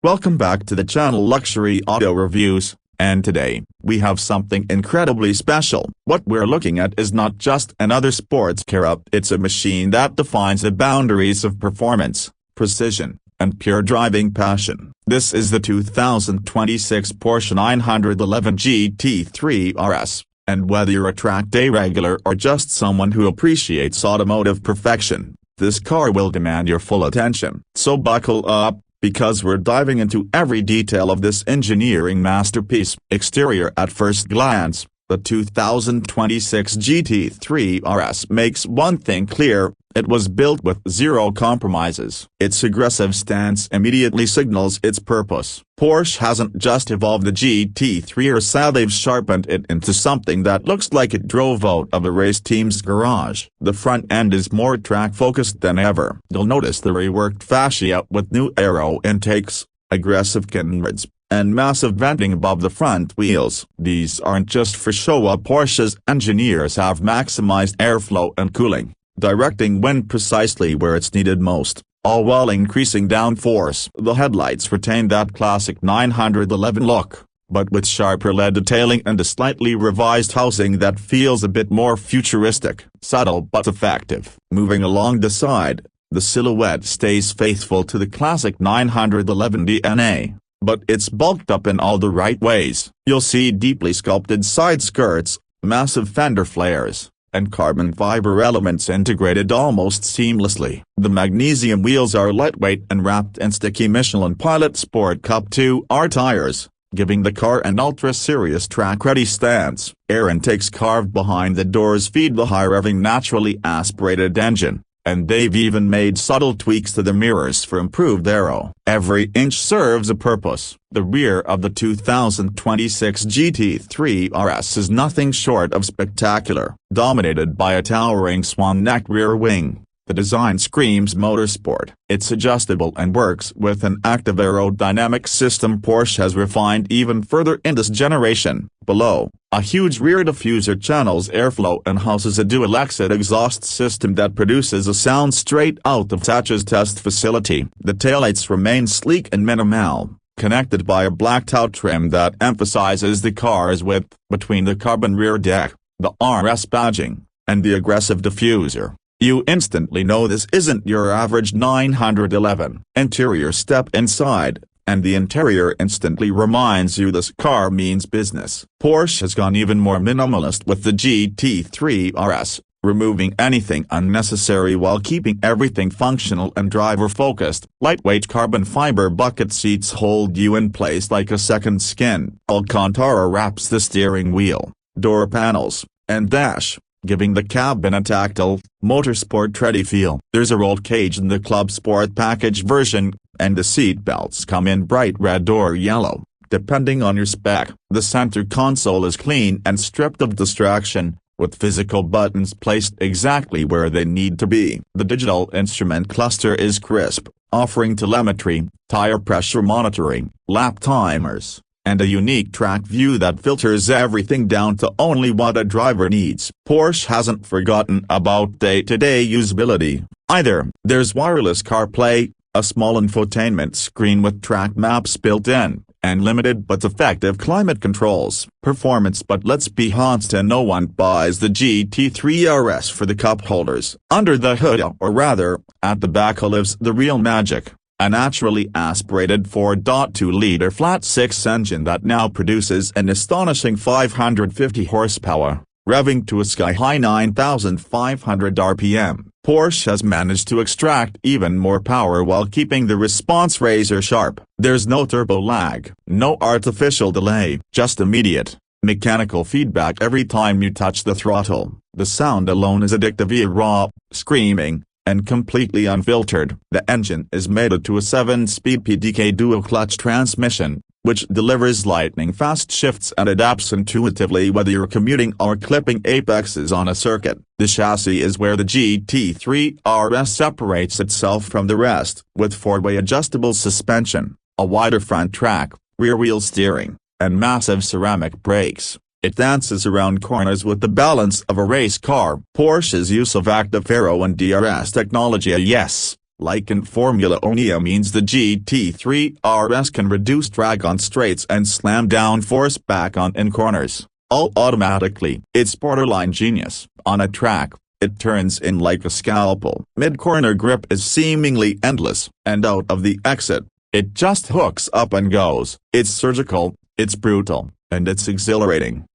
Welcome back to the channel Luxury Auto Reviews, and today, we have something incredibly special. What we're looking at is not just another sports car, it's a machine that defines the boundaries of performance, precision, and pure driving passion. This is the 2026 Porsche 911 GT3 RS, and whether you're a track day regular or just someone who appreciates automotive perfection, this car will demand your full attention. So buckle up, because we're diving into every detail of this engineering masterpiece. Exterior. At first glance, the 2026 GT3 RS makes one thing clear: it was built with zero compromises. Its aggressive stance immediately signals its purpose. Porsche hasn't just evolved the GT3 RS, they've sharpened it into something that looks like it drove out of a race team's garage. The front end is more track-focused than ever. You'll notice the reworked fascia with new aero intakes, aggressive kinreds, and massive venting above the front wheels. These aren't just for show. Porsche's engineers have maximized airflow and cooling, directing wind precisely where it's needed most, all while increasing downforce. The headlights retain that classic 911 look, but with sharper LED detailing and a slightly revised housing that feels a bit more futuristic. Subtle but effective. Moving along the side, the silhouette stays faithful to the classic 911 DNA, but it's bulked up in all the right ways. You'll see deeply sculpted side skirts, massive fender flares, and carbon fiber elements integrated almost seamlessly. The magnesium wheels are lightweight and wrapped in sticky Michelin Pilot Sport Cup 2R tires, giving the car an ultra-serious track-ready stance. Air intakes carved behind the doors feed the high-revving naturally aspirated engine, and they've even made subtle tweaks to the mirrors for improved aero. Every inch serves a purpose. The rear of the 2026 GT3 RS is nothing short of spectacular. Dominated by a towering swan-neck rear wing, the design screams motorsport. It's adjustable and works with an active aerodynamic system Porsche has refined even further in this generation. Below, a huge rear diffuser channels airflow and houses a dual-exit exhaust system that produces a sound straight out of Tatch's test facility. The taillights remain sleek and minimal, connected by a blacked-out trim that emphasizes the car's width. Between the carbon rear deck, the RS badging, and the aggressive diffuser, you instantly know this isn't your average 911. Interior. Step inside, and the interior instantly reminds you this car means business. Porsche has gone even more minimalist with the GT3 RS, removing anything unnecessary while keeping everything functional and driver-focused. Lightweight carbon fiber bucket seats hold you in place like a second skin. Alcantara wraps the steering wheel, door panels, and dash, giving the cabin a tactile, motorsport-ready feel. There's a roll cage in the Club Sport package version, and the seat belts come in bright red or yellow, depending on your spec. The center console is clean and stripped of distraction, with physical buttons placed exactly where they need to be. The digital instrument cluster is crisp, offering telemetry, tire pressure monitoring, lap timers, and a unique track view that filters everything down to only what a driver needs. Porsche hasn't forgotten about day-to-day usability, either. There's wireless CarPlay, a small infotainment screen with track maps built in, and limited but effective climate controls. Performance. But let's be honest, no one buys the GT3 RS for the cup holders. Under the hood, or rather, at the back, lives the real magic. A naturally aspirated 4.2-liter flat-six engine that now produces an astonishing 550 horsepower, revving to a sky-high 9,500 RPM. Porsche has managed to extract even more power while keeping the response razor-sharp. There's no turbo lag, no artificial delay, just immediate, mechanical feedback every time you touch the throttle. The sound alone is addictive, raw, screaming, and completely unfiltered. The engine is mated to a 7-speed PDK dual-clutch transmission, which delivers lightning-fast shifts and adapts intuitively whether you're commuting or clipping apexes on a circuit. The chassis is where the GT3 RS separates itself from the rest. With four-way adjustable suspension, a wider front track, rear-wheel steering, and massive ceramic brakes, it dances around corners with the balance of a race car. Porsche's use of active aero and DRS technology, yes, Like in Formula One means the GT3 RS can reduce drag on straights and slam down force back on in corners, all automatically. It's borderline genius. On a track, it turns in like a scalpel. Mid-corner grip is seemingly endless, and out of the exit, it just hooks up and goes. It's surgical, it's brutal, and it's exhilarating.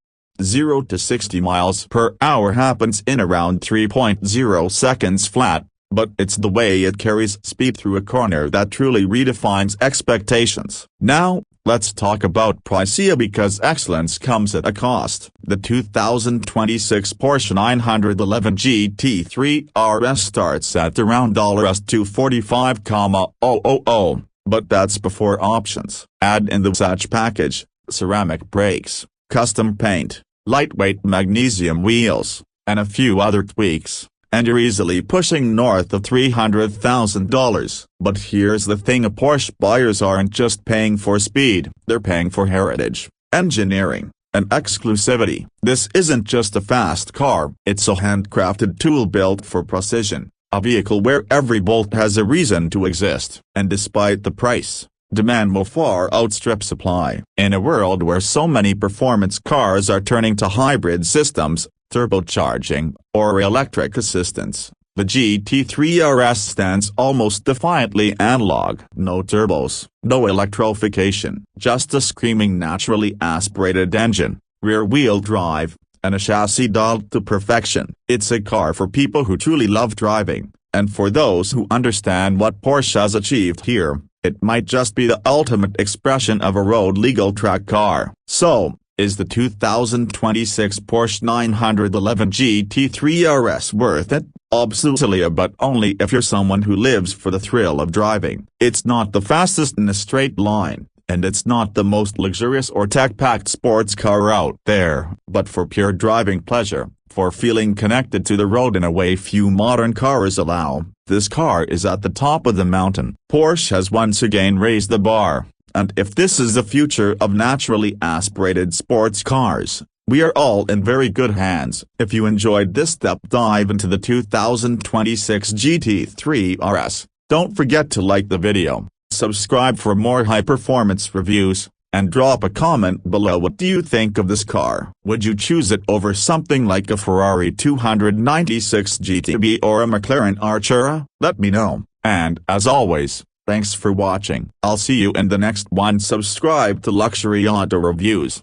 0 to 60 miles per hour happens in around 3.0 seconds flat, but it's the way it carries speed through a corner that truly redefines expectations. Now, let's talk about price here because excellence comes at a cost. The 2026 Porsche 911 GT3 RS starts at around $245,000, but that's before options. Add in the Satch package, ceramic brakes, custom paint, lightweight magnesium wheels, and a few other tweaks, and you're easily pushing north of $300,000. But here's the thing, Porsche buyers aren't just paying for speed, they're paying for heritage, engineering, and exclusivity. This isn't just a fast car, it's a handcrafted tool built for precision, a vehicle where every bolt has a reason to exist. And despite the price, demand will far outstrip supply. In a world where so many performance cars are turning to hybrid systems, turbocharging, or electric assistance, the GT3 RS stands almost defiantly analog. No turbos, no electrification, just a screaming naturally aspirated engine, rear-wheel drive, and a chassis dialed to perfection. It's a car for people who truly love driving, and for those who understand what Porsche has achieved here, it might just be the ultimate expression of a road-legal track car. So, is the 2026 Porsche 911 GT3 RS worth it? Absolutely, but only if you're someone who lives for the thrill of driving. It's not the fastest in a straight line, and it's not the most luxurious or tech-packed sports car out there, but for pure driving pleasure, for feeling connected to the road in a way few modern cars allow, this car is at the top of the mountain. Porsche has once again raised the bar. And if this is the future of naturally aspirated sports cars, we are all in very good hands. If you enjoyed this deep dive into the 2026 GT3 RS, don't forget to like the video, subscribe for more high-performance reviews, and drop a comment below. What do you think of this car? Would you choose it over something like a Ferrari 296 GTB or a McLaren Artura? Let me know. And as always, thanks for watching. I'll see you in the next one. Subscribe to Luxury Auto Reviews.